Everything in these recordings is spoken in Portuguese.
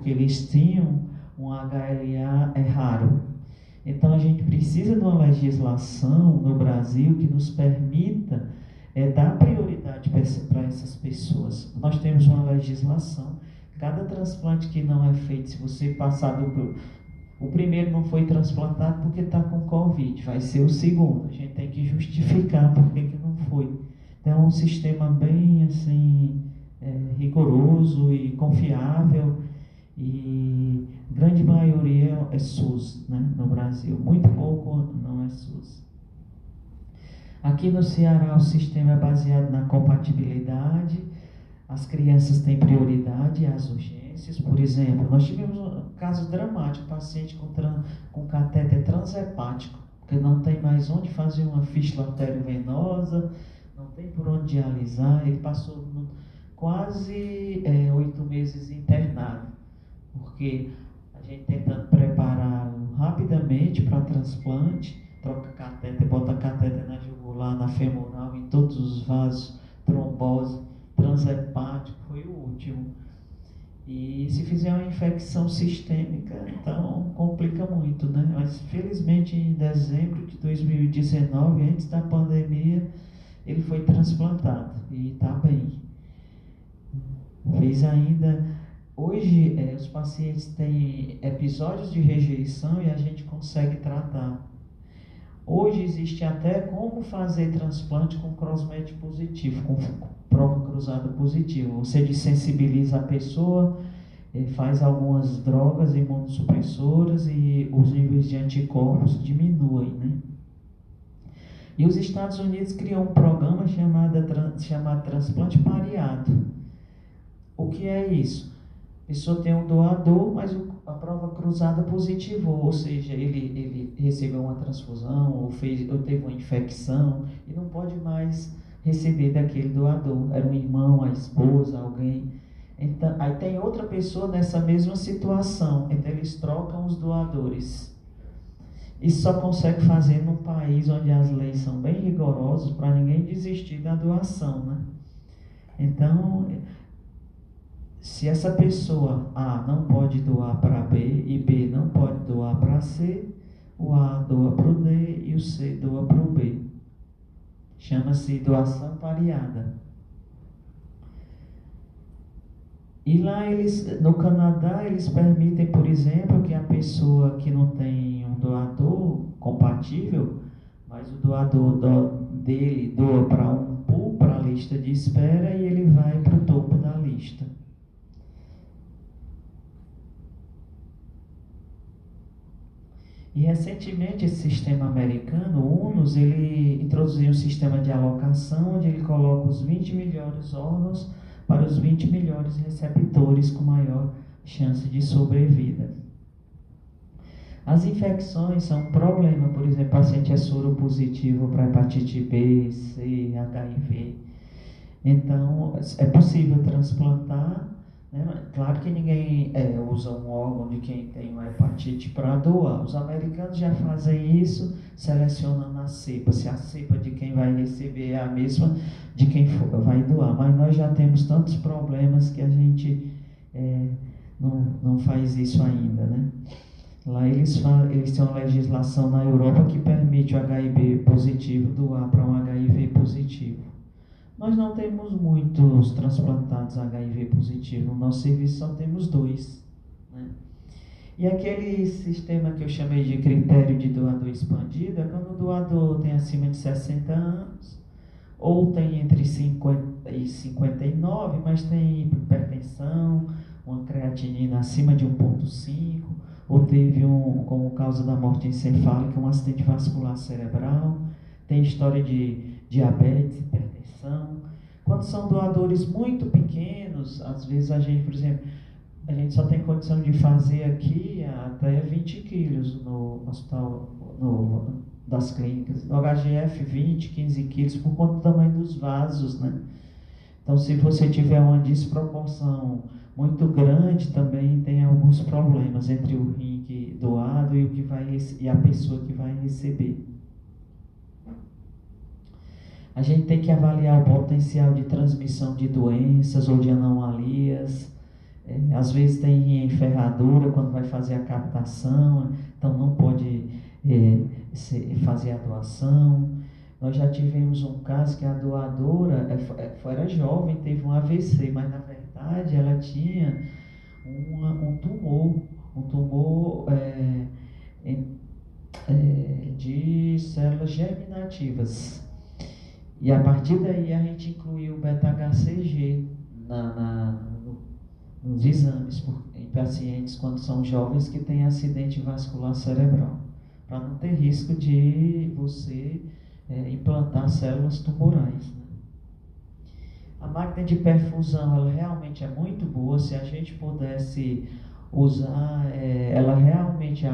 porque eles tinham um HLA raro. Então a gente precisa de uma legislação no Brasil que nos permita dar prioridade para essas pessoas. Nós temos uma legislação, cada transplante que não é feito, se você passar o primeiro não foi transplantado porque está com Covid, vai ser o segundo. A gente tem que justificar por que não foi. Então, é um sistema bem assim, rigoroso e confiável, e grande maioria é SUS, né, no Brasil. Muito pouco não é SUS. Aqui no Ceará, o sistema é baseado na compatibilidade. As crianças têm prioridade às urgências. Por exemplo, nós tivemos um caso dramático, paciente com catéter transhepático, porque não tem mais onde fazer uma fístula arteriovenosa, não tem por onde dialisar. Ele passou quase 8 meses internado, porque a gente tentando prepará-lo rapidamente para transplante, troca catéter, bota catéter na jugular, na femoral, em todos os vasos, trombose, transhepático, foi o último. E se fizer uma infecção sistêmica, então complica muito, né? Mas felizmente em dezembro de 2019, antes da pandemia, ele foi transplantado e está bem. Fez ainda. Hoje os pacientes têm episódios de rejeição e a gente consegue tratar. Hoje existe até como fazer transplante com crossmatch positivo, com prova cruzada positiva. Você desensibiliza a pessoa, faz algumas drogas imunossupressoras e os níveis de anticorpos diminuem, né? E os Estados Unidos criou um programa chamado transplante pareado. O que é isso? A pessoa tem um doador, mas a prova cruzada positivou, ou seja, ele recebeu uma transfusão ou teve uma infecção e não pode mais receber daquele doador. Era um irmão, a esposa, alguém. Então, aí tem outra pessoa nessa mesma situação, então eles trocam os doadores. Isso só consegue fazer num país onde as leis são bem rigorosas para ninguém desistir da doação, né? Então, se essa pessoa A não pode doar para B e B não pode doar para C, o A doa para o D e o C doa para o B. Chama-se doação pareada. E lá no Canadá, eles permitem, por exemplo, que a pessoa que não tem um doador compatível, mas o doador dele doa para um pool, para a lista de espera, e ele vai para o topo da lista. E recentemente esse sistema americano, o UNOS, ele introduziu um sistema de alocação onde ele coloca os 20 melhores órgãos para os 20 melhores receptores com maior chance de sobrevida. As infecções são um problema, por exemplo, o paciente é soro positivo para hepatite B, C, HIV. Então, é possível transplantar, né? Claro que ninguém usa um órgão de quem tem uma hepatite para doar. Os americanos já fazem isso, selecionando a cepa. Se a cepa de quem vai receber é a mesma de quem vai doar. Mas nós já temos tantos problemas que a gente não faz isso ainda, né? Lá eles têm uma legislação na Europa que permite o HIV positivo doar para um HIV positivo. Nós não temos muitos transplantados HIV positivo, no nosso serviço só temos 2. Né? E aquele sistema que eu chamei de critério de doador expandido é quando o doador tem acima de 60 anos, ou tem entre 50 e 59, mas tem hipertensão, uma creatinina acima de 1,5, ou teve, como causa da morte encefálica, um acidente vascular cerebral, tem história de diabetes, hipertensão. Quando são doadores muito pequenos, às vezes a gente, por exemplo, a gente só tem condição de fazer aqui até 20 quilos no hospital das clínicas. No HGF, 20, 15 quilos, por conta do tamanho dos vasos, né? Então, se você tiver uma desproporção muito grande, também tem alguns problemas entre o rim doado e a pessoa que vai receber. A gente tem que avaliar o potencial de transmissão de doenças ou de anomalias. Às vezes tem ferradura quando vai fazer a captação, então não pode fazer a doação. Nós já tivemos um caso que a doadora era jovem, teve um AVC, mas na verdade ela tinha um tumor de células germinativas. E a partir daí a gente incluiu o beta-HCG nos exames em pacientes quando são jovens que têm acidente vascular cerebral, para não ter risco de você implantar células tumorais, né? A máquina de perfusão, ela realmente é muito boa. Se a gente pudesse usar, ela realmente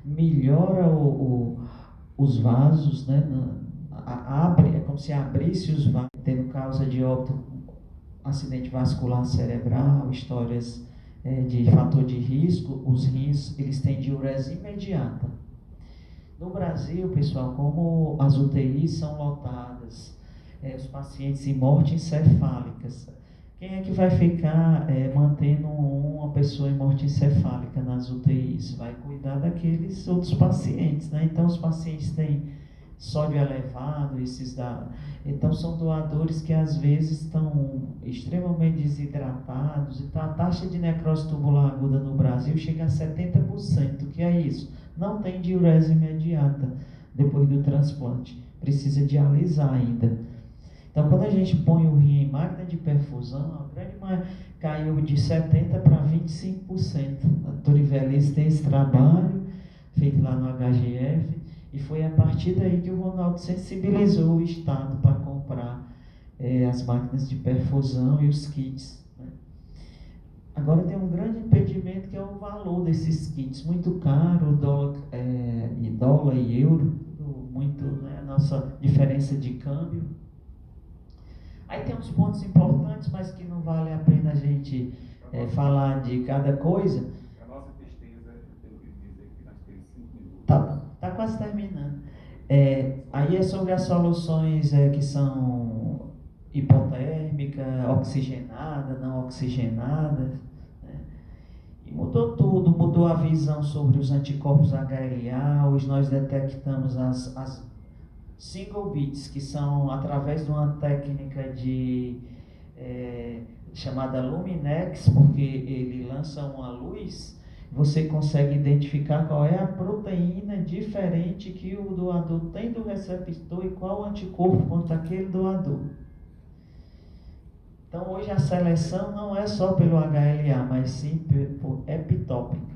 melhora os vasos, né? Abre, é como se abrisse os vasos, tendo causa de óbito, acidente vascular cerebral, histórias de fator de risco. Os rins, eles têm diurese imediata. No Brasil, pessoal, como as UTIs são lotadas, os pacientes em morte encefálicas, quem é que vai ficar mantendo uma pessoa em morte encefálica nas UTIs? Vai cuidar daqueles outros pacientes, né? Então, os pacientes têm sódio elevado, então são doadores que às vezes estão extremamente desidratados. Então, a taxa de necrose tubular aguda no Brasil chega a 70%. O que é isso? Não tem diurese imediata depois do transplante, precisa dialisar ainda. Então, quando a gente põe o rim em máquina de perfusão, a grande maioria caiu de 70% para 25%. A Torivelice tem esse trabalho feito lá no HGF, e foi a partir daí que o Ronaldo sensibilizou o Estado para comprar as máquinas de perfusão e os kits, né? Agora tem um grande impedimento, que é o valor desses kits, muito caro, dólar e euro, muito, né, a nossa diferença de câmbio. Aí tem uns pontos importantes, mas que não vale a pena a gente falar de cada coisa. A nossa pesquisa, eu tenho que dizer que nós temos 5 minutos. Tá quase terminando. Aí é sobre as soluções que são hipotérmica, oxigenada, não oxigenada, né? E mudou tudo, mudou a visão sobre os anticorpos HLA. Hoje nós detectamos as single bits, que são através de uma técnica chamada Luminex, porque ele lança uma luz, você consegue identificar qual é a proteína diferente que o doador tem do receptor e qual anticorpo contra aquele doador. Então hoje a seleção não é só pelo HLA, mas sim por epitópica.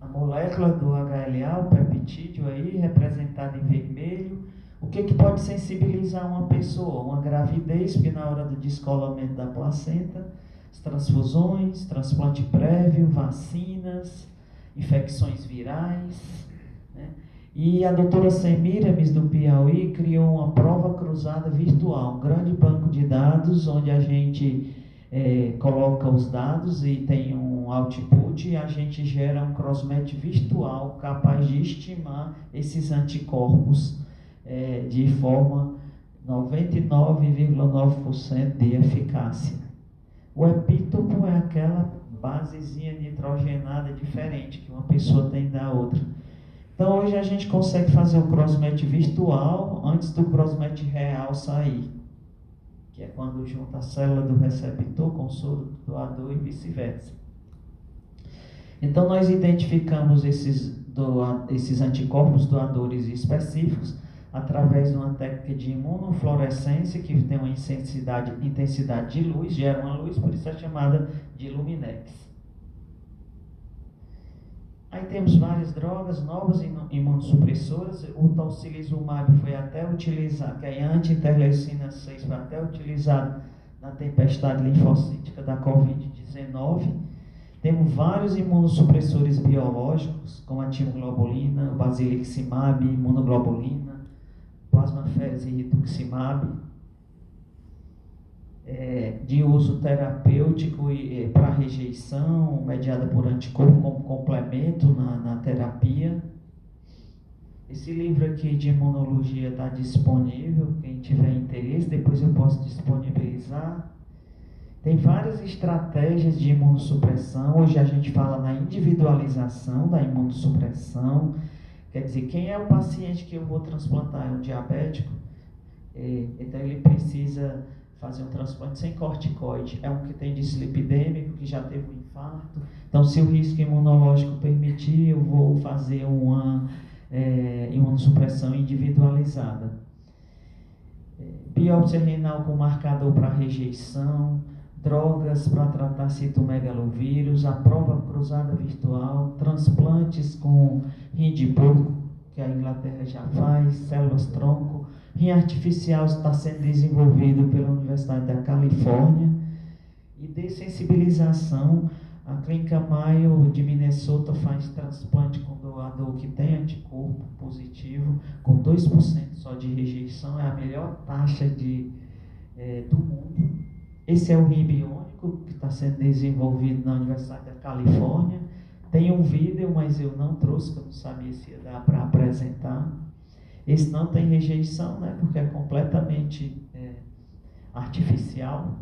A molécula do HLA, o peptídeo aí, representado em vermelho, o que pode sensibilizar uma pessoa? Uma gravidez, porque na hora do descolamento da placenta, as transfusões, transplante prévio, vacinas, infecções virais, né? E a doutora Semiramis, do Piauí, criou uma prova cruzada virtual, um grande banco de dados, onde a gente coloca os dados e tem um output, e a gente gera um crossmatch virtual capaz de estimar esses anticorpos de forma 99,9% de eficácia. O epítopo é aquela basezinha nitrogenada diferente que uma pessoa tem da outra. Então hoje a gente consegue fazer o crossmatch virtual antes do crossmatch real sair, que é quando junta a célula do receptor com o soro do doador e vice-versa. Então nós identificamos esses anticorpos doadores específicos através de uma técnica de imunofluorescência, que tem uma intensidade de luz, gera uma luz, por isso é chamada de Luminex. Aí temos várias drogas novas imunossupressoras. O tocilizumab foi até utilizado, que é anti-interleucina 6, foi até utilizado na tempestade linfocítica da Covid-19. Temos vários imunossupressores biológicos, como a timoglobulina, o basiliximab, imunoglobulina, plasmaférese e rituximab, de uso terapêutico e para rejeição, mediada por anticorpo como complemento na terapia. Esse livro aqui de imunologia está disponível, quem tiver interesse, depois eu posso disponibilizar. Tem várias estratégias de imunossupressão. Hoje a gente fala na individualização da imunossupressão. Quer dizer, quem é o paciente que eu vou transplantar? É um diabético? Então ele precisa fazer um transplante sem corticoide. É um que tem dislipidêmico, que já teve um infarto. Então, se o risco imunológico permitir, eu vou fazer uma imunossupressão individualizada. Biópsia renal com marcador para rejeição, drogas para tratar citomegalovírus, a prova cruzada virtual, transplantes com rim de porco, que a Inglaterra já faz, células-tronco, rim artificial está sendo desenvolvido pela Universidade da Califórnia, e dessensibilização, a Clínica Mayo de Minnesota faz transplante com doador que tem anticorpo positivo, com 2% só de rejeição, é a melhor taxa do mundo. Esse é o rim biônico que está sendo desenvolvido na Universidade da Califórnia. Tem um vídeo, mas eu não trouxe, porque eu não sabia se ia dar para apresentar. Esse não tem rejeição, né, porque é completamente artificial.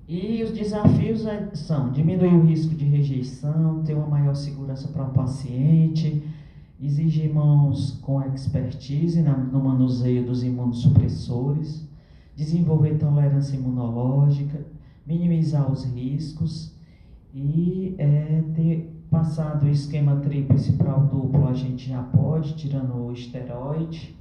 E os desafios são diminuir o risco de rejeição, ter uma maior segurança para o paciente, exigir mãos com expertise no manuseio dos imunossupressores, desenvolver tolerância imunológica, minimizar os riscos e ter passado o esquema tríplice para o duplo, a gente já pode, tirando o esteroide.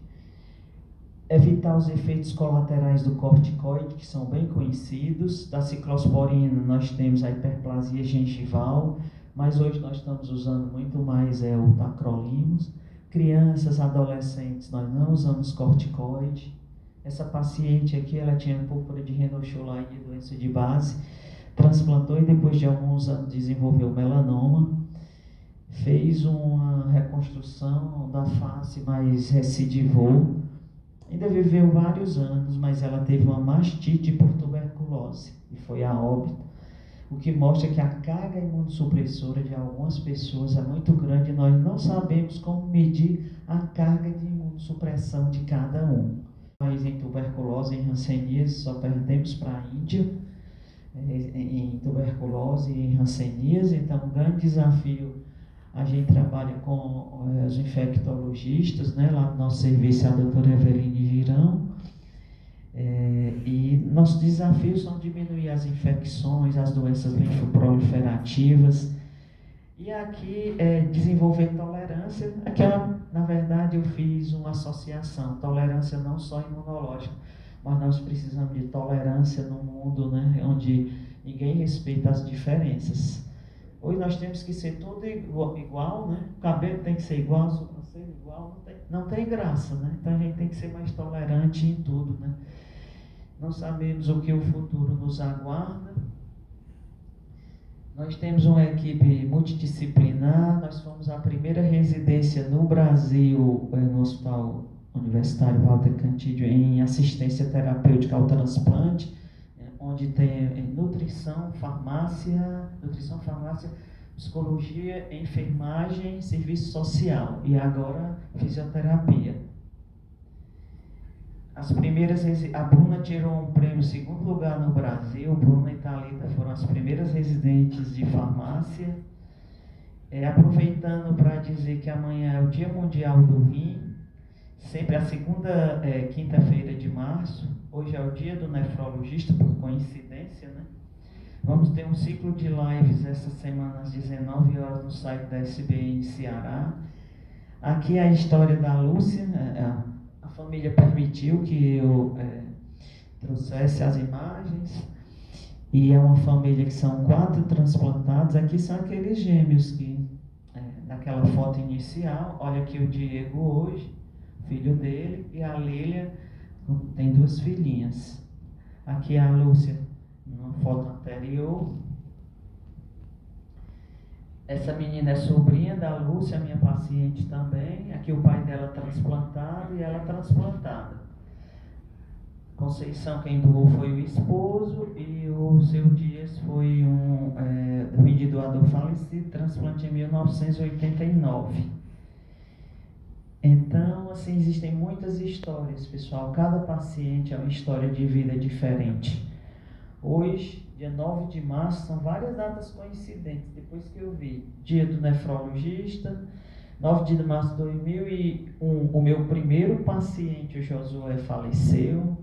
Evitar os efeitos colaterais do corticoide, que são bem conhecidos. Da ciclosporina, nós temos a hiperplasia gengival, mas hoje nós estamos usando muito mais o tacrolimus. Crianças, adolescentes, nós não usamos corticoide. Essa paciente aqui, ela tinha púrpura de Henoch-Leucóide, doença de base, transplantou e depois de alguns anos desenvolveu melanoma. Fez uma reconstrução da face, mas recidivou. Ainda viveu vários anos, mas ela teve uma mastite por tuberculose e foi a óbito. O que mostra que a carga imunossupressora de algumas pessoas é muito grande e nós não sabemos como medir a carga de imunossupressão de cada um. Mas em tuberculose, em hanseníase, só perdemos para a Índia, em tuberculose e em hanseníase. Então, um grande desafio. A gente trabalha com os infectologistas, né? Lá no nosso serviço é a doutora Eveline Girão. E nossos desafios são diminuir as infecções, as doenças linfoproliferativas. E aqui desenvolver tolerância. Aqui, na verdade, eu fiz uma associação. Tolerância não só imunológica, mas nós precisamos de tolerância no mundo, né? Onde ninguém respeita as diferenças. Hoje nós temos que ser tudo igual, né? O cabelo tem que ser igual, a sobrancelha igual, não tem graça, né? Então a gente tem que ser mais tolerante em tudo, né? Não sabemos o que o futuro nos aguarda. Nós temos uma equipe multidisciplinar, nós fomos a primeira residência no Brasil, no Hospital Universitário Walter Cantídio, em assistência terapêutica ao transplante, onde tem nutrição, farmácia, psicologia, enfermagem, serviço social e agora fisioterapia. As primeiras, a Bruna tirou um prêmio segundo lugar no Brasil, Bruna e Thalita foram as primeiras residentes de farmácia. Aproveitando para dizer que amanhã é o Dia Mundial do Rim, sempre a segunda quinta-feira de março. Hoje é o dia do nefrologista, por coincidência, né? Vamos ter um ciclo de lives essa semana às 19 horas no site da SBN Ceará. Aqui é a história da Lúcia. A família permitiu que eu trouxesse as imagens. E é uma família que são 4 transplantados. Aqui são aqueles gêmeos que, naquela foto inicial, olha aqui o Diego hoje, filho dele, e a Lília tem 2 filhinhas. Aqui a Lúcia, numa foto anterior. Essa menina é sobrinha da Lúcia, minha paciente também. Aqui o pai dela transplantado e ela transplantada. Conceição, quem doou foi o esposo, e o seu Dias foi um doador falecido, transplante em 1989. Então, assim, existem muitas histórias, pessoal. Cada paciente é uma história de vida diferente. Hoje, dia 9 de março, são várias datas coincidentes. Depois que eu vi, dia do nefrologista, 9 de março de 2001, o meu primeiro paciente, o Josué, faleceu.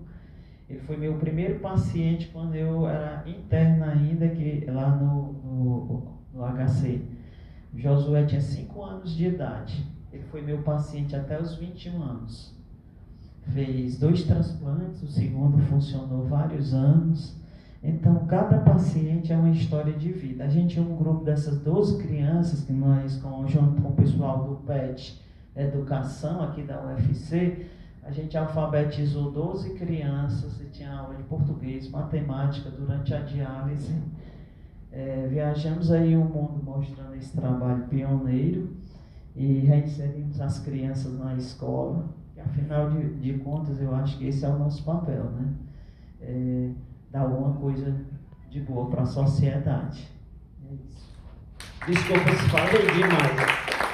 Ele foi meu primeiro paciente quando eu era interno ainda, lá no HC. O Josué tinha 5 anos de idade. Ele foi meu paciente até os 21 anos. Fez 2 transplantes, o segundo funcionou vários anos. Então, cada paciente é uma história de vida. A gente é um grupo dessas 12 crianças que nós, junto com o pessoal do PET Educação, aqui da UFC, a gente alfabetizou 12 crianças e tinha aula de português, matemática durante a diálise. Viajamos aí o mundo mostrando esse trabalho pioneiro e reinserimos as crianças na escola. E, afinal de contas, eu acho que esse é o nosso papel, né? Dar alguma coisa de boa para a sociedade. É isso. Desculpa se falei demais.